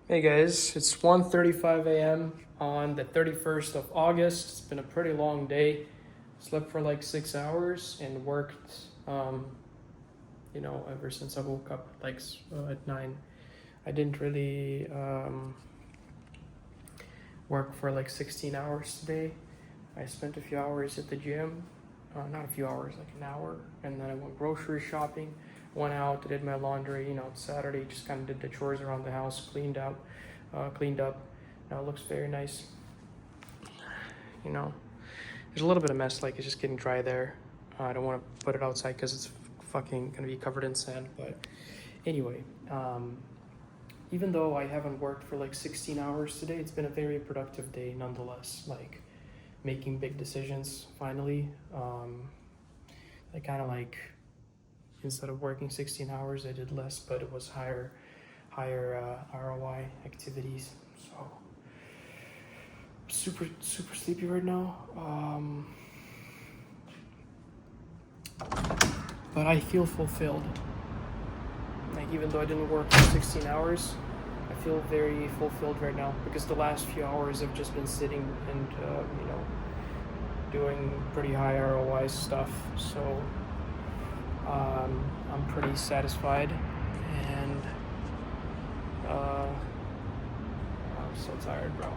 Hey guys, it's 1:35 a.m. on the 31st of August. It's been a pretty long day. Slept for like 6 hours and worked, ever since I woke up at 9. I didn't really work for like 16 hours today. I spent a few hours at the gym, not a few hours, like an hour, and then I went grocery shopping. Went out, did my laundry. It's Saturday. Just kind of did the chores around the house, cleaned up. Now it looks very nice. You know, there's a little bit of mess, like it's just getting dry there. I don't want to put it outside because it's fucking gonna be covered in sand. But anyway, even though I haven't worked for like 16 hours today, it's been a very productive day nonetheless. Like making big decisions finally. I kind of like, instead of working 16 hours, I did less, but it was higher ROI activities. So super sleepy right now. But I feel fulfilled. Like even though I didn't work for 16 hours, I feel very fulfilled right now because the last few hours I've just been sitting and doing pretty high ROI stuff. So I'm pretty satisfied, and I'm so tired, bro.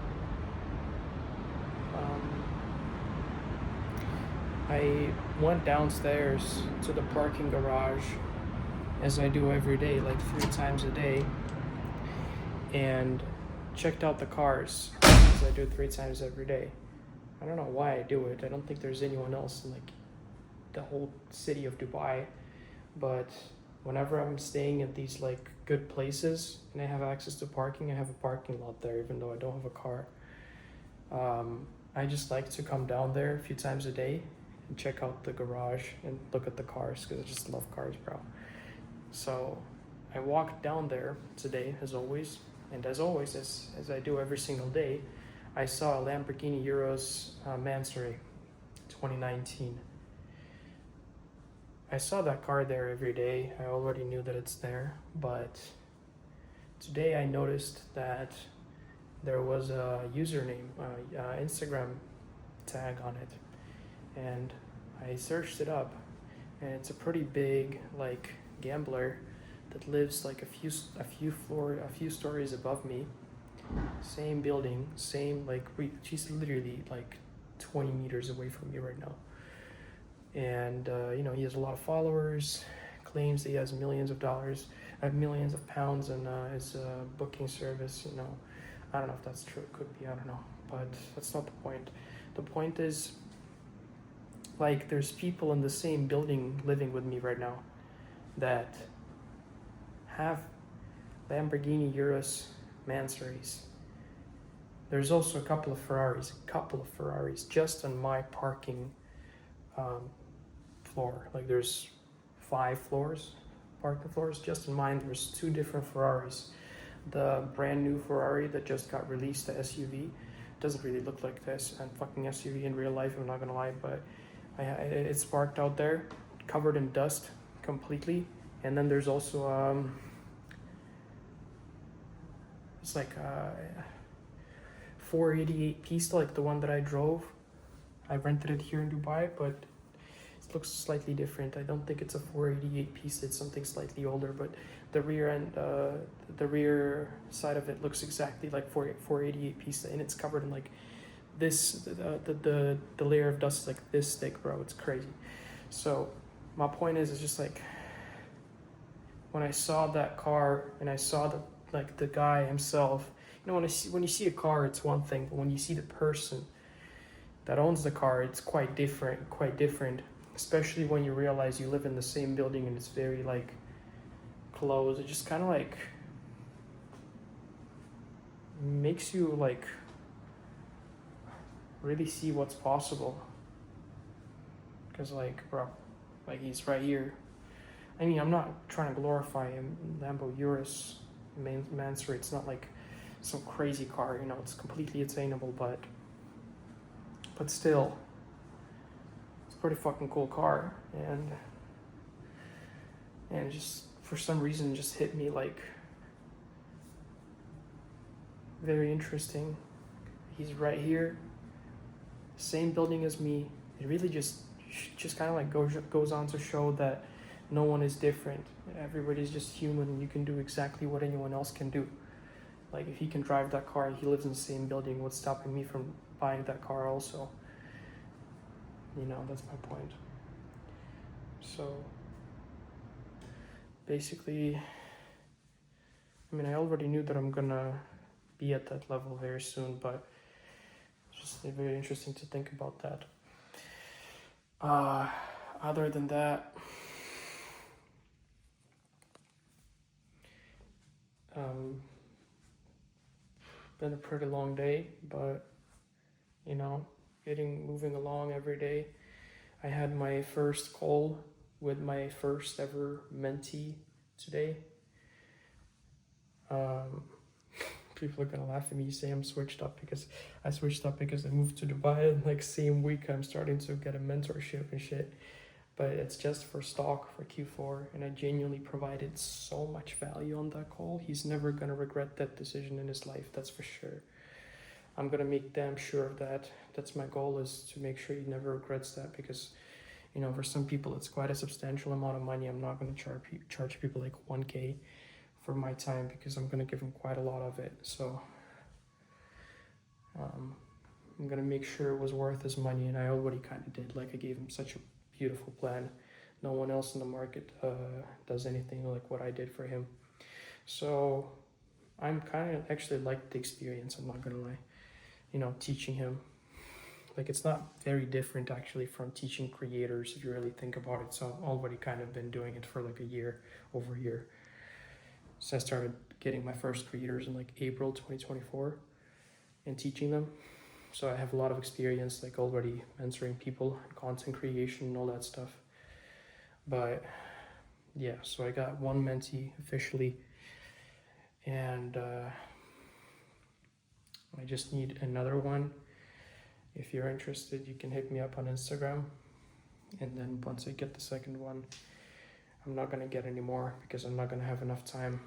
I went downstairs to the parking garage, as I do every day, like 3 times a day, and checked out the cars, as I do 3 times every day. I don't know why I do it. I don't think there's anyone else in like the whole city of Dubai, but whenever I'm staying at these like good places and I have access to parking, I have a parking lot there even though I don't have a car. I just like to come down there a few times a day and check out the garage and look at the cars because I just love cars, bro. So I walked down there today, as always, and as always, as I do every single day, I saw a Lamborghini Euros Mansory 2019. I saw that car there every day. I already knew that it's there, but today I noticed that there was a username, Instagram tag on it, and I searched it up, and it's a pretty big like gambler that lives like a few stories above me, same building, same like she's literally like 20 meters away from me right now, and he has a lot of followers, claims that he has millions of dollars, millions of pounds in his booking service. I don't know if that's true. It could be. I don't know. But that's not the point. The point is, like, there's people in the same building living with me right now that have Lamborghini Urus Mansorys. There's also a couple of Ferraris just on my parking floor. Like, there's 5 parking floors. Just in mine, there's 2 different Ferraris. The brand new Ferrari that just got released, the SUV, doesn't really look like this and fucking SUV in real life, I'm not gonna lie, but it's parked out there, covered in dust completely. And then there's also it's like a 488 piece, like the one that I drove. I rented it here in Dubai, but it looks slightly different. I don't think it's a 488 piece, it's something slightly older, but the rear side of it looks exactly like 488 piece, and it's covered in like this, the layer of dust is like this thick, bro. It's crazy. So my point is, it's just like when I saw that car and I saw the guy himself, when you see a car, it's one thing, but when you see the person that owns the car, it's quite different, especially when you realize you live in the same building and it's very like close. It just kind of like makes you like really see what's possible, because like, bro, like he's right here. I mean, I'm not trying to glorify him. Lambo Urus Mansory, it's not like some crazy car, it's completely attainable, but still, it's a pretty fucking cool car. And just for some reason just hit me like very interesting. He's right here, same building as me. It really just kind of like goes on to show that no one is different. Everybody's just human, and you can do exactly what anyone else can do. Like if he can drive that car, he lives in the same building. What's stopping me from buying that car also? That's my point. So basically, I already knew that I'm gonna be at that level very soon, but it's just very interesting to think about that. Other than that, been a pretty long day, but moving along every day. I had my first call with my first ever mentee today. People are gonna laugh at me, say I switched up because I moved to Dubai, and like same week I'm starting to get a mentorship and shit. But it's just for stock for Q4, and I genuinely provided so much value on that call. He's never gonna regret that decision in his life, that's for sure. I'm gonna make damn sure of that. That's my goal, is to make sure he never regrets that, because for some people it's quite a substantial amount of money. I'm not gonna charge people like 1K for my time, because I'm gonna give him quite a lot of it. So I'm gonna make sure it was worth his money, and I already kind of did. Like I gave him such a beautiful plan. No one else in the market does anything like what I did for him. So I'm kind of actually like the experience, I'm not gonna lie. Teaching him, like it's not very different actually from teaching creators if you really think about it. So I've already kind of been doing it for like over a year. So I started getting my first creators in like April 2024 and teaching them. So I have a lot of experience, like already mentoring people, content creation and all that stuff. But yeah, so I got one mentee officially, and I just need another one. If you're interested, you can hit me up on Instagram. And then once I get the second one, I'm not gonna get any more, because I'm not gonna have enough time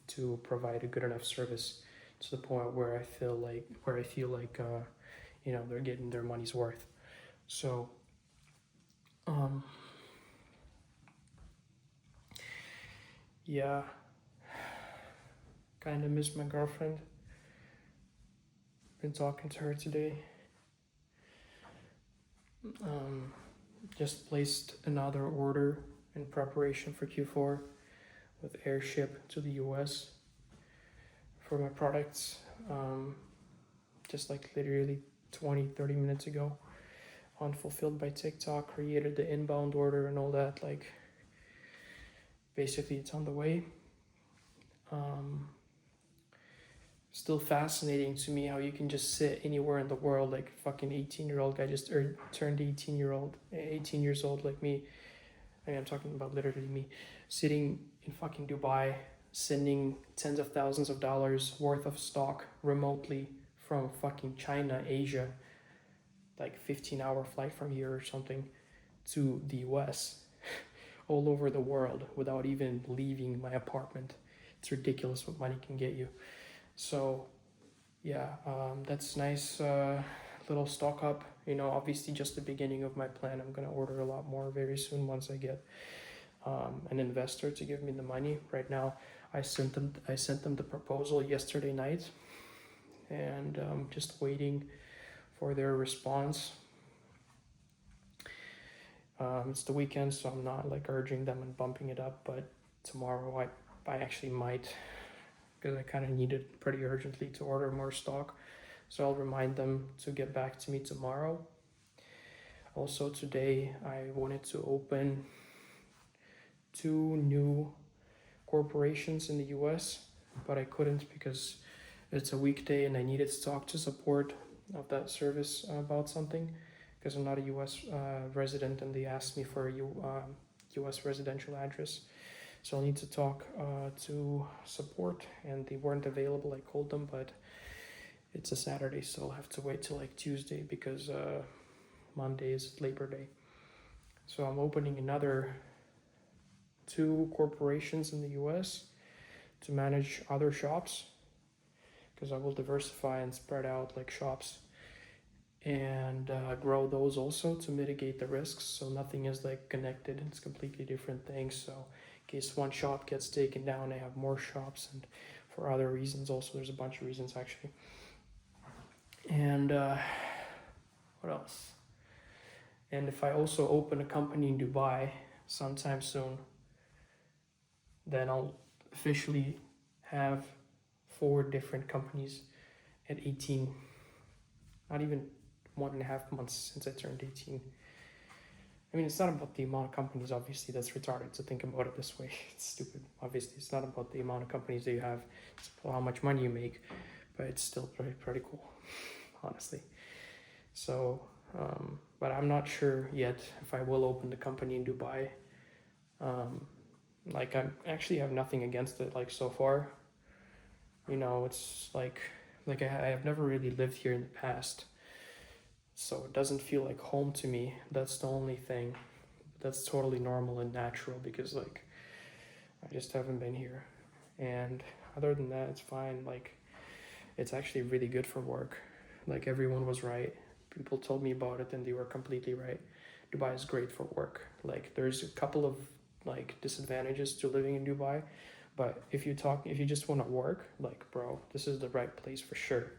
to provide a good enough service to the point where I feel like they're getting their money's worth. So yeah, kind of miss my girlfriend. Been talking to her today. Just placed another order in preparation for Q4 with airship to the US for my products. Just like literally 20-30 minutes ago, unfulfilled by TikTok, created the inbound order and all that. Like basically it's on the way. Still fascinating to me how you can just sit anywhere in the world, like a fucking 18-year-old guy just turned 18 years old like me. I'm talking about literally me, sitting in fucking Dubai, sending tens of thousands of dollars worth of stock remotely from fucking China, Asia, like 15-hour flight from here or something, to the US, all over the world without even leaving my apartment. It's ridiculous what money can get you. So yeah, that's nice little stock up. Obviously just the beginning of my plan. I'm gonna order a lot more very soon once I get an investor to give me the money. Right now I sent them the proposal yesterday night, and I'm just waiting for their response. It's the weekend, so I'm not like urging them and bumping it up, but tomorrow I actually might, because I kind of need it pretty urgently to order more stock. So I'll remind them to get back to me tomorrow. Also today I wanted to open 2 new corporations in the US, but I couldn't because it's a weekday and I needed stock to support of that service about something, because I'm not a US resident and they asked me for a US residential address. So I'll need to talk to support, and they weren't available. I called them, but it's a Saturday, so I'll have to wait till like Tuesday, because Monday is Labor Day. So I'm opening another 2 corporations in the US to manage other shops, because I will diversify and spread out like shops and grow those also to mitigate the risks, so nothing is like connected. It's completely different things. So in case one shop gets taken down, I have more shops, and for other reasons also. There's a bunch of reasons actually. And what else? And if I also open a company in Dubai sometime soon, then I'll officially have 4 different companies at 18. Not even 1.5 months since I turned 18. I mean, it's not about the amount of companies, obviously. That's retarded to think about it this way. It's stupid. Obviously, it's not about the amount of companies that you have. It's about how much money you make, but it's still pretty cool, honestly. So, but I'm not sure yet if I will open the company in Dubai. Like, I actually have nothing against it, like, so far. You know, it's like I have never really lived here in the past, so it doesn't feel like home to me. That's the only thing. That's totally normal and natural, because like I just haven't been here. And other than that, it's fine. Like, it's actually really good for work. Like, everyone was right. People told me about it and they were completely right. Dubai is great for work. Like, there's a couple of like disadvantages to living in Dubai, but if you just want to work, like, bro, this is the right place for sure.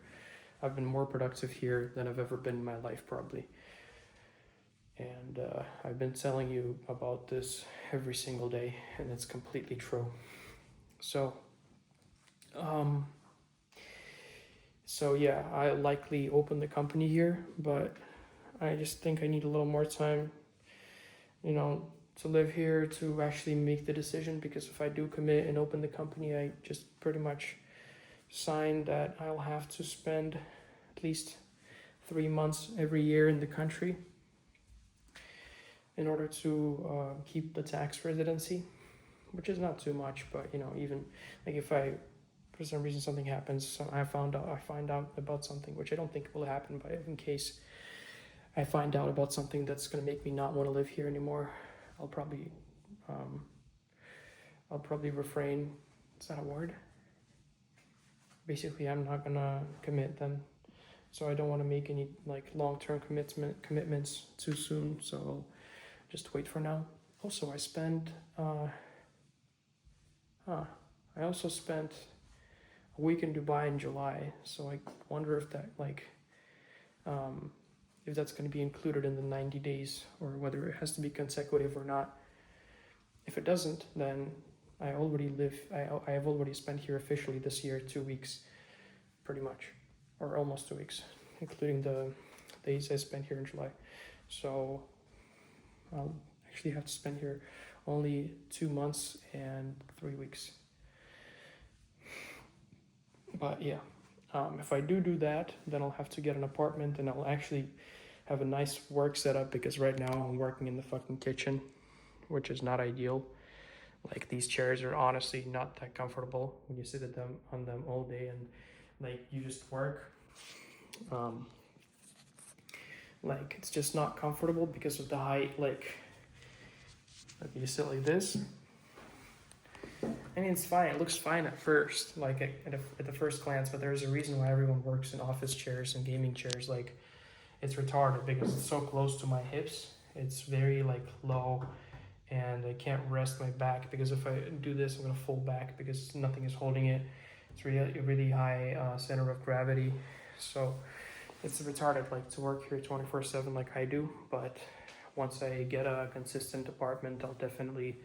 I've been more productive here than I've ever been in my life, probably. And I've been telling you about this every single day, and it's completely true. So, yeah, I likely open the company here, but I just think I need a little more time, you know, to live here to actually make the decision, because if I do commit and open the company, I just pretty much sign that I'll have to spend at least 3 months every year in the country in order to keep the tax residency, which is not too much. But you know, even like if I, for some reason, something happens, so I find out about something, which I don't think will happen, but in case I find out about something that's gonna make me not want to live here anymore, I'll probably refrain. Is that a word? Basically, I'm not gonna commit then. So I don't want to make any like long-term commitments too soon. So I'll just wait for now. Also, I also spent a week in Dubai in July. So I wonder if that if that's going to be included in the 90 days, or whether it has to be consecutive or not. If it doesn't, then I have already spent here officially this year 2 weeks, pretty much, or almost 2 weeks, including the days I spent here in July. So I'll actually have to spend here only 2 months and 3 weeks. But yeah, if I do that, then I'll have to get an apartment, and I'll actually have a nice work setup, because right now I'm working in the fucking kitchen, which is not ideal. Like, these chairs are honestly not that comfortable when you sit on them all day, and like you just work. Like, it's just not comfortable because of the height. Like you sit like this. I mean, it's fine. It looks fine at first, like at the first glance, but there's a reason why everyone works in office chairs and gaming chairs. Like, it's retarded because it's so close to my hips. It's very like low, and I can't rest my back, because if I do this, I'm gonna fall back because nothing is holding it. It's really high center of gravity, so it's retarded like to work here 24/7 like I do. But once I get a consistent apartment, I'll definitely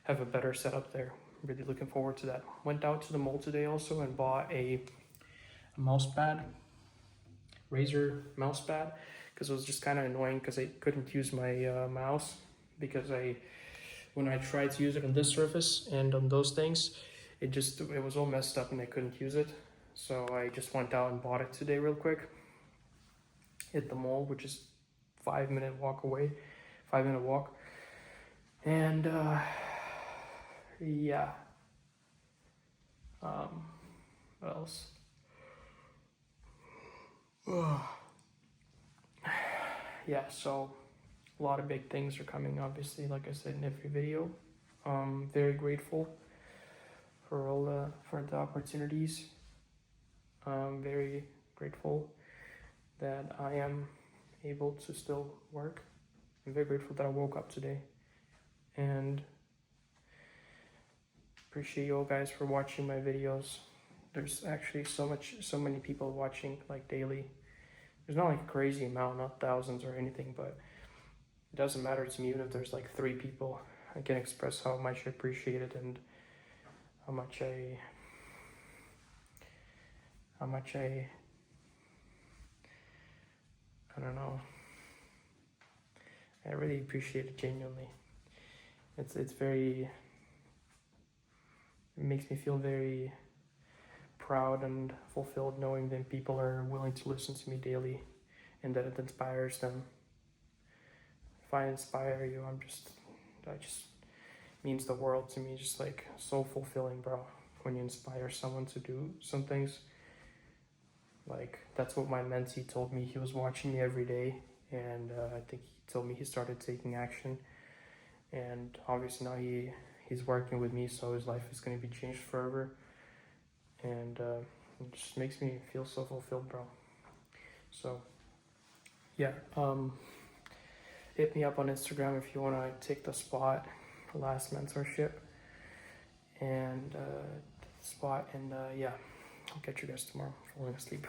have a better setup there. Really looking forward to that. Went out to the mall today also and bought a mouse pad, Razer mouse pad, because it was just kind of annoying because I couldn't use my mouse, because when I tried to use it on this surface and on those things, it was all messed up and I couldn't use it. So I just went out and bought it today real quick. Hit the mall, which is 5-minute walk away, 5-minute walk. And yeah. What else? Yeah, so a lot of big things are coming, obviously, like I said in every video. Very grateful for the opportunities. I'm very grateful that I am able to still work. I'm very grateful that I woke up today, and appreciate you all guys for watching my videos. There's actually so many people watching like daily. There's not like a crazy amount, not thousands or anything, but it doesn't matter to me even if there's like 3 people. I can express how much I appreciate it and how much I don't know. I really appreciate it genuinely. It's very, it makes me feel very proud and fulfilled knowing that people are willing to listen to me daily and that it inspires them. If I inspire you, that just means the world to me. Just like so fulfilling, bro. When you inspire someone to do some things, like that's what my mentee told me. He was watching me every day, and I think he told me he started taking action, and obviously now he's working with me, so his life is going to be changed forever, and it just makes me feel so fulfilled, bro. So yeah, hit me up on Instagram if you want to take the spot, last mentorship, and yeah, I'll catch you guys tomorrow. I'm falling asleep.